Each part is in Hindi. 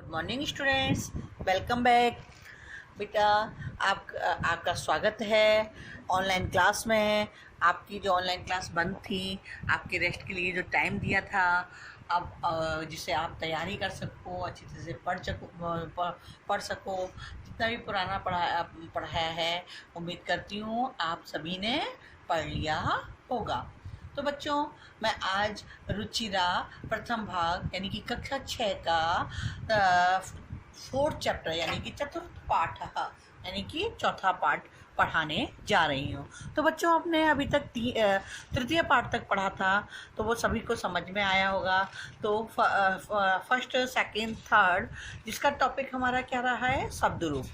Good morning students, welcome back. बेटा आपका स्वागत है ऑनलाइन क्लास में। आपकी जो ऑनलाइन क्लास बंद थी, आपके रेस्ट के लिए जो टाइम दिया था, अब जिससे आप तैयारी कर सको, अच्छी तरह से पढ़ सको। जितना भी पुराना पढ़ाया है, उम्मीद करती हूँ आप सभी ने पढ़ लिया होगा। तो बच्चों, मैं आज रुचिरा प्रथम भाग यानी कि कक्षा 6 का 4th चैप्टर यानी कि चतुर्थ पाठ यानी कि चौथा पाठ पढ़ाने जा रही हूँ। तो बच्चों, आपने अभी तक तृतीय पाठ तक पढ़ा था, तो वो सभी को समझ में आया होगा। तो फर्स्ट, सेकेंड, थर्ड, जिसका टॉपिक हमारा क्या रहा है, शब्द रूप।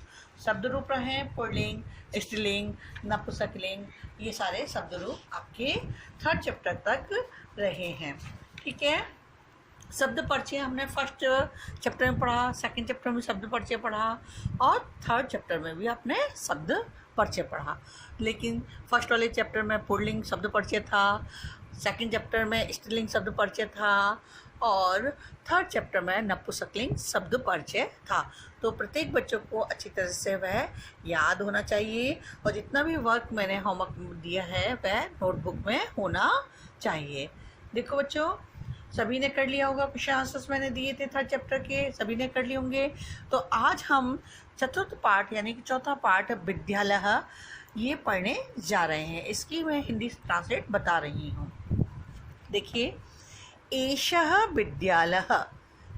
शब्द रूप रहे पुल्लिंग, स्त्रीलिंग, नपुंसकलिंग, ये सारे शब्द रूप आपके 3rd चैप्टर तक रहे हैं। ठीक है। शब्द परिचय हमने फर्स्ट चैप्टर में पढ़ा, सेकंड चैप्टर में शब्द परिचय पढ़ा और 3rd चैप्टर में भी आपने शब्द परिचय पढ़ा। लेकिन फर्स्ट वाले चैप्टर में पुल्लिंग शब्द परिचय था, सेकंड चैप्टर में स्त्रीलिंग शब्द परिचय था और 3rd चैप्टर में नपुंसकलिंग शब्द परिचय था। तो प्रत्येक बच्चों को अच्छी तरह से वह याद होना चाहिए और जितना भी वर्क मैंने होमवर्क दिया है वह नोटबुक में होना चाहिए। देखो बच्चों, सभी ने कर लिया होगा, क्वेश्चन आंसर्स मैंने दिए थे 3rd चैप्टर के, सभी ने कर लिए होंगे। तो आज हम चतुर्थ पाठ यानी कि चौथा पाठ विद्यालय ये पढ़ने जा रहे हैं। इसकी मैं हिंदी ट्रांसलेट बता रही हूँ। देखिए, एषः विद्यालय,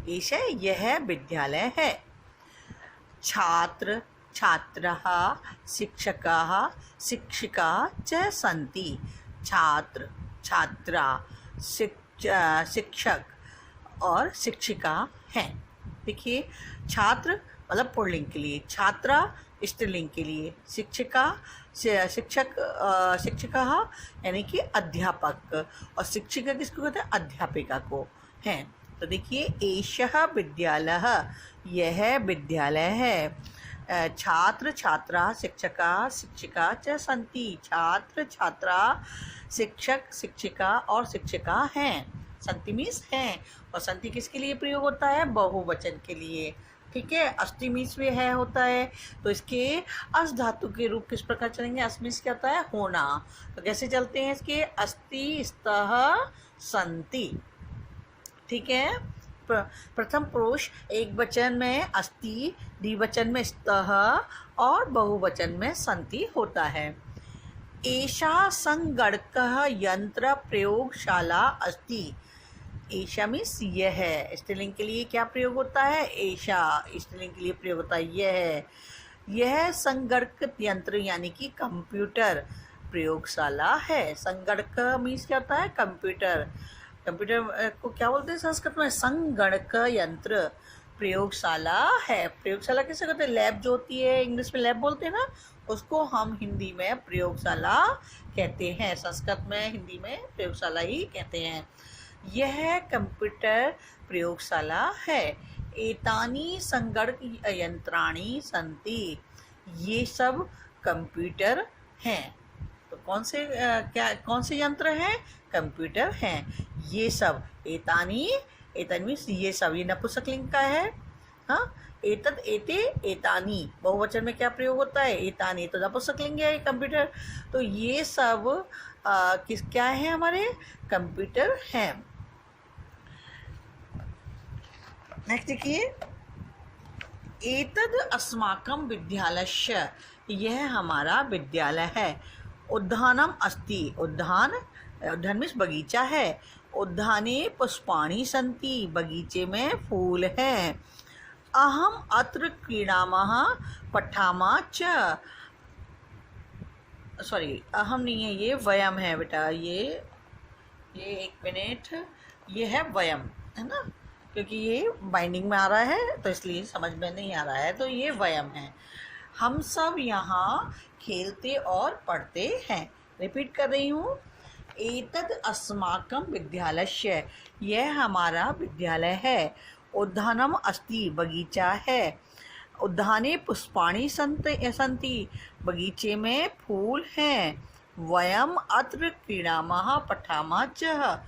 एषः यह विद्यालय है। छात्र छात्राः शिक्षकाः शिक्षिका च सन्ति। छात्र छात्रा शिक्षक और शिक्षिका हैं। देखिए, छात्र मतलब पुल्लिंग के लिए, छात्रा स्त्रीलिंग के लिए, शिक्षिका शिक्षिका यानी कि अध्यापक और शिक्षिका किसको कहते हैं, अध्यापिका को हैं। तो देखिए, एषः विद्यालय, यह विद्यालय है। छात्र छात्रा शिक्षका शिक्षिका च सन्ति। छात्र छात्रा शिक्षक शिक्षिका और शिक्षिका हैं। सन्ति मीन्स हैं, और सन्ति किसके लिए प्रयोग होता है, बहुवचन के लिए। ठीक है। अस्ति मीन्स भी है होता है, तो इसके अस धातु के रूप किस प्रकार चलेंगे, अस मीन्स क्या होता है, होना। तो कैसे चलते हैं इसके, अस्ति स्तः सन्ति। ठीक है। प्रथम पुरुष एक वचन में अस्ति, द्विवचन में स्तः और बहुवचन में सन्ति होता है। एषा संगणकः यंत्र प्रयोगशाला अस्ति। एषा मीन्स यह है। स्त्रीलिंग के लिए क्या प्रयोग होता है, एषा। स्त्रीलिंग के लिए प्रयोग होता है यह। यह संगणक यंत्र यानी कि कंप्यूटर प्रयोगशाला है। संगणक मीन्स क्या होता है, कंप्यूटर। कंप्यूटर को क्या बोलते हैं संस्कृत में, संगणक यंत्र प्रयोगशाला है। प्रयोगशाला किसे कहते हैं, लैब जो होती है, इंग्लिश में लैब बोलते हैं ना, उसको हम हिंदी में प्रयोगशाला कहते हैं। संस्कृत में, हिंदी में प्रयोगशाला ही कहते हैं। यह कंप्यूटर प्रयोगशाला है। एतानि संगणक यंत्राणि सन्ति। ये सब कंप्यूटर हैं। तो कौन से यंत्र हैं, कंप्यूटर हैं ये सब। एतानि, एतानि मीन्स ये सब, ये नपुंसकलिंग का है। हाँ, एतद एते एतानि, बहुवचन में क्या प्रयोग होता है, एतानि, तो नपुंसकलिंग है कंप्यूटर। तो ये सब क्या है, हमारे कंप्यूटर हैं। नेक्स्ट देखिए, एतद अस्माकं विद्यालयस्य, यह हमारा विद्यालय है। उद्यानम अस्ति, उद्यान मीन्स बगीचा है। उद्याने पुष्पाणि सन्ति, बगीचे में फूल हैं। अहम अत्र क्रीडामः पठामः च, सॉरी अहम नहीं है, ये वयम है बेटा। ये एक मिनट, ये है वयम, है ना, क्योंकि ये बाइंडिंग में आ रहा है तो इसलिए समझ में नहीं आ रहा है। तो ये वयम है, हम सब यहाँ खेलते और पढ़ते हैं। रिपीट कर रही हूँ, एतद अस्माकं विद्यालयस्य, यह हमारा विद्यालय है। उद्यानम अस्ति, बगीचा है। उद्याने पुष्पाणि सन्ति, बगीचे में फूल हैं। वयम अत्र क्रीडामः पठामः च,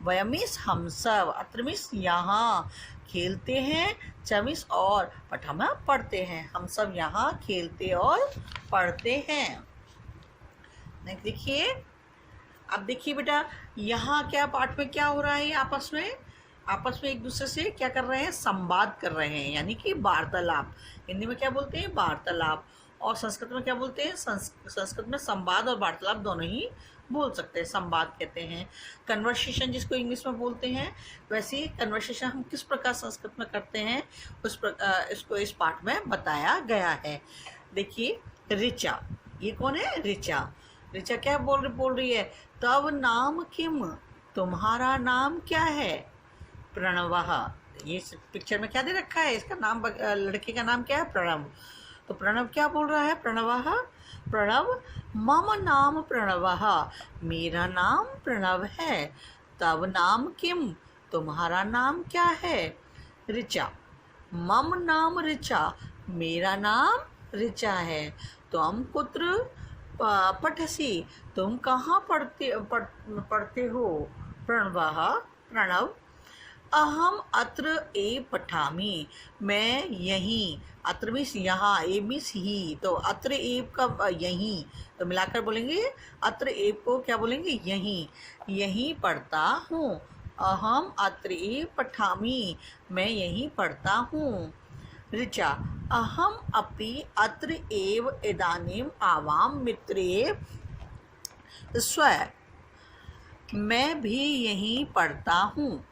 वयम मीन्स हम सब, अत्र मीन्स यहाँ, खेलते हैं, च मीन्स और, पठम पढ़ते हैं, हम सब यहाँ खेलते और पढ़ते हैं। नेक्स्ट देखिए, अब देखिए बेटा यहाँ क्या पाठ में क्या हो रहा है, आपस में एक दूसरे से क्या कर रहे हैं, संवाद कर रहे हैं, यानी कि वार्तालाप। हिंदी में क्या बोलते हैं, वार्तालाप, और संस्कृत में क्या बोलते हैं, संस्कृत में संवाद और वार्तालाप दोनों ही बोल सकते हैं, संवाद कहते हैं। कन्वर्सेशन जिसको इंग्लिश में बोलते हैं, वैसे ही कन्वर्सेशन हम किस प्रकार संस्कृत में करते हैं उस प्रकार इसको इस पाठ में बताया गया है। देखिए ऋचा, ये कौन है, ऋचा। ऋचा क्या बोल रही है, तव नाम किम, तुम्हारा नाम क्या है, प्रणवः। ये पिक्चर में क्या दे रखा है, इसका नाम, लड़के का नाम क्या है, प्रणव। तो प्रणव क्या बोल रहा है, प्रणवः, प्रणव, मम नाम प्रणवः, मेरा नाम प्रणव है। तव नाम किम, तुम्हारा नाम क्या है, ऋचा। मम नाम ऋचा, मेरा नाम ऋचा है। त्वं कुत्र पठसि, तुम कहाँ पढ़ते हो, प्रणवः, प्रणव। अहम अत्र एव पठामि, मैं यहीं, अत्र मीन्स यहाँ, ए मीन्स ही, तो अत्र एव का यहीं, तो मिलाकर बोलेंगे अत्र एव को क्या बोलेंगे, यहीं पढ़ता हूँ। अहम अत्र एव पठामि, मैं यहीं पढ़ता हूँ। ऋचा, अहम अपि अत्र एव इदानीम आवाम मित्रे स्व, मैं भी यहीं पढ़ता हूँ।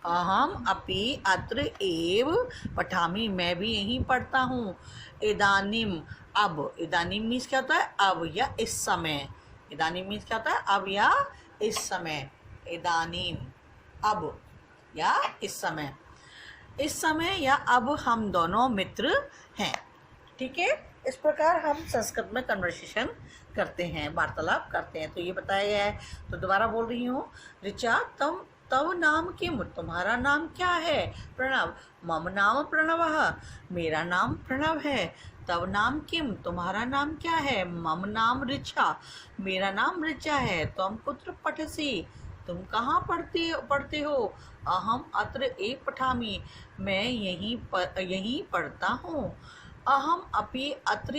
अहम अपि अत्र एव पठामि, मैं भी यहीं पढ़ता हूँ। इदानीम, अब, इदानीम मीन्स क्या होता है, अब या इस समय। इदानीम मीन्स क्या होता है, अब या इस समय। इदानीम, अब या इस समय। इस समय या अब हम दोनों मित्र हैं। ठीक है, इस प्रकार हम संस्कृत में कन्वर्सेशन करते हैं, वार्तालाप करते हैं। तो ये बताया गया है, तो दोबारा बोल रही हूँ। ऋचा, तव नाम किम, तुम्हारा नाम क्या है, प्रणव। मम नाम प्रणवः, मेरा नाम प्रणव है। तव नाम किम, तुम्हारा नाम क्या है, मम नाम ऋचा, मेरा नाम ऋचा है। त्वं कुत्र पठसि, तुम कहाँ पढ़ते हो। अहम अत्र एव पठामि, मैं यहीं पढ़ता हूँ। अहम अपि अत्र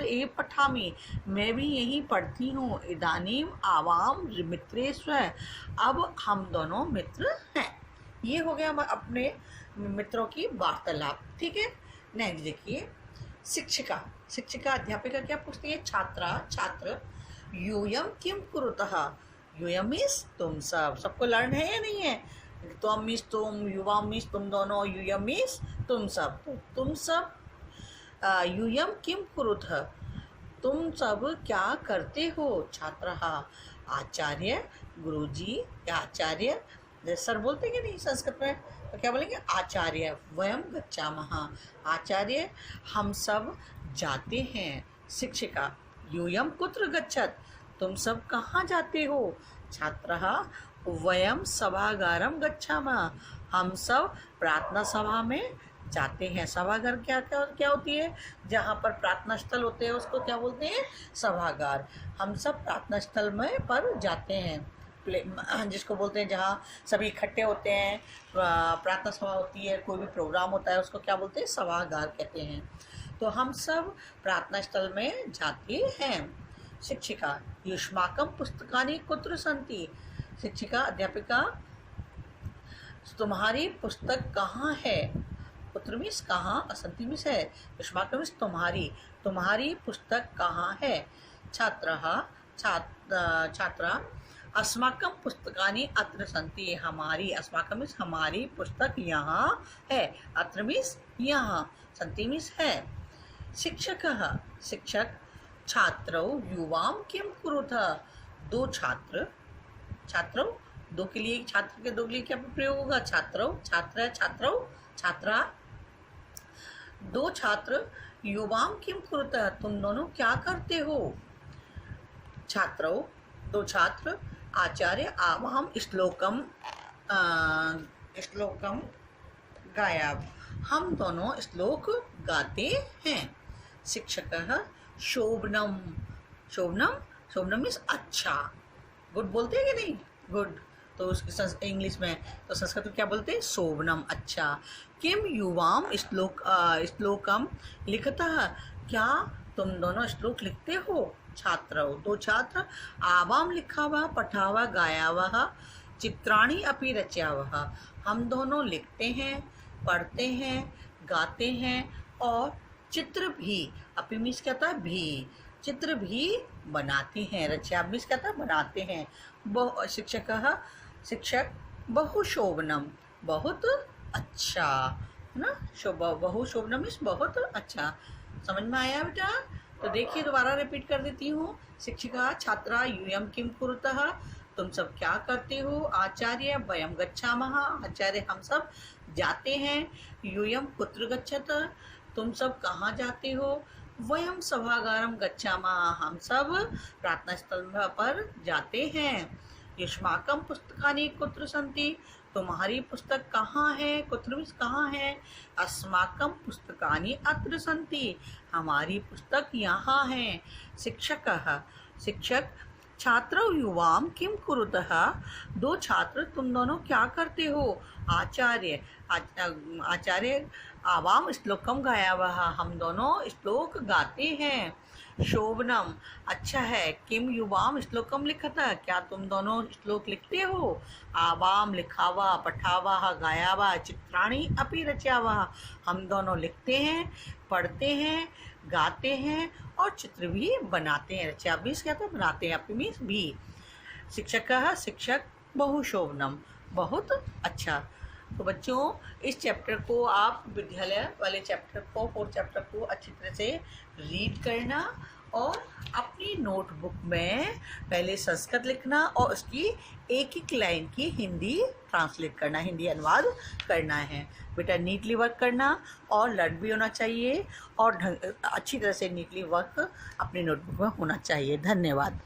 एव पठामि, मैं भी यहीं पढ़ती हूँ। इदानीम आवाम मित्रे स्व, अब हम दोनों मित्र हैं। ये हो गया अपने मित्रों की वार्तालाप। ठीक है, नेक्स्ट देखिए, शिक्षिका। शिक्षिका अध्यापिका क्या पूछती है, छात्र यूयम किम कुरुतः। यूयम मीन्स तुम सब, सबको लर्न है या नहीं है। त्वम मीन्स तुम, युवा मीन्स तुम दोनों, यूयम मीन्स तुम सब। तो तुम सब, यूयम किम कुरुतः, तुम सब क्या करते हो। छात्रः, आचार्य, गुरुजी या आचार्य, सर बोलते कि नहीं संस्कृत में, तो क्या बोलेंगे, आचार्य। वयम गच्छामः, आचार्य, हम सब जाते हैं। शिक्षिका, यूयम कुत्र गच्छत, तुम सब कहाँ जाते हो। छात्रः, वयम सभागारम गच्छामः, हम सब प्रार्थना सभा में जाते हैं। सभागार क्या होती है, जहाँ पर प्रार्थना स्थल होते हैं उसको क्या बोलते हैं, सभागार। हम सब प्रार्थना स्थल में पर जाते हैं, जिसको बोलते हैं जहाँ सभी इकट्ठे होते हैं, प्रार्थना सभा होती है, कोई भी प्रोग्राम होता है, उसको क्या बोलते हैं, सभागार कहते हैं। तो हम सब प्रार्थना स्थल में जाते हैं। शिक्षिका, युष्माकं पुस्तकानि कुत्र सन्ति। शिक्षिका अध्यापिका, तुम्हारी पुस्तक कहाँ है। कुत्र मीन्स कहाँ, असंति मीन्स है, युष्माकं मीन्स तुम्हारी पुस्तक कहाँ है। छात्रा, अस्माकं पुस्तकानि अत्र सन्ति, हमारी, अस्माकं मीन्स हमारी पुस्तक यहाँ है, अत्र मीन्स यहाँ, सन्ति मीन्स है। शिक्षकः, शिक्षक, छात्रौ युवां किं कुरुतः। दो छात्रौ, दो के लिए, छात्र के दो के लिए क्या प्रयोग होगा, छात्रौ, छात्रा। दो छात्र, युवां किं कुरुतः, तुम दोनों क्या करते हो। छात्रौ, दो छात्र, आचार्य, आवाम श्लोकम गायब, हम दोनों श्लोक गाते हैं। शिक्षकः, शोभनम मीन्स अच्छा, गुड बोलते हैं कि नहीं, गुड, तो उसकी इंग्लिश में, तो संस्कृत में क्या बोलते हैं? शोभनम। अच्छा, किम युवाम श्लोकम लिखतः, क्या तुम दोनों श्लोक लिखते हो? छात्र, दो छात्र। आवाम लिखावा पठावा गायावा चित्राणी अपि रचावा, हम दोनों लिखते हैं, पढ़ते हैं, गाते हैं और चित्र भी, अपि मीन्स क्या था? भी, चित्र भी बनाते हैं। रचा मीन्स क्या था? बनाते हैं। शिक्षक बहुशोभनम, बहुत अच्छा, है ना? बहुशोभनम मीन्स बहुत अच्छा। समझ में आया बेटा? तो देखिए, दोबारा रिपीट कर देती हूँ। शिक्षिका छात्रा यूयम किम कुरुतः, तुम सब क्या करते हो? आचार्य वयम गच्छामः, आचार्य हम सब जाते हैं। यूयम कुत्र गच्छत, तुम सब कहाँ जाते हो? वयम सभागारम गच्छामः, हम सब प्रार्थना स्थल पर जाते हैं। युष्माकम पुस्तकानि कुत्र सन्ति, तुम्हारी पुस्तक कहाँ है? कुत्र मीन्स कहाँ है? अस्माकम पुस्तकानि अत्र सन्ति, हमारी पुस्तक यहाँ है। शिक्षक छात्र युवाम किम कुरुतः, दो छात्र तुम दोनों क्या करते हो? आचार्य आवाम श्लोकम गायावः, हम दोनों श्लोक गाते हैं। शोभनम, अच्छा है। किम युवाम श्लोकम लिखता, क्या तुम दोनों श्लोक लिखते हो? आवाम लिखावा पठावा गायावा चित्राणी अपि रचावा, हम दोनों लिखते हैं, पढ़ते हैं, गाते हैं और चित्र भी बनाते हैं। रचा मीन्स क्या था? बनाते हैं। अपि मीन्स भी। शिक्षक बहुशोभनम, बहुत अच्छा। तो बच्चों, इस चैप्टर को आप विद्यालय वाले चैप्टर को, 4th चैप्टर को अच्छी तरह से रीड करना और अपनी नोटबुक में पहले संस्कृत लिखना और उसकी एक एक लाइन की हिंदी ट्रांसलेट करना, हिंदी अनुवाद करना है। बेटा नीटली वर्क करना और लर्न भी होना चाहिए और अच्छी तरह से नीटली वर्क अपनी नोटबुक में होना चाहिए। धन्यवाद।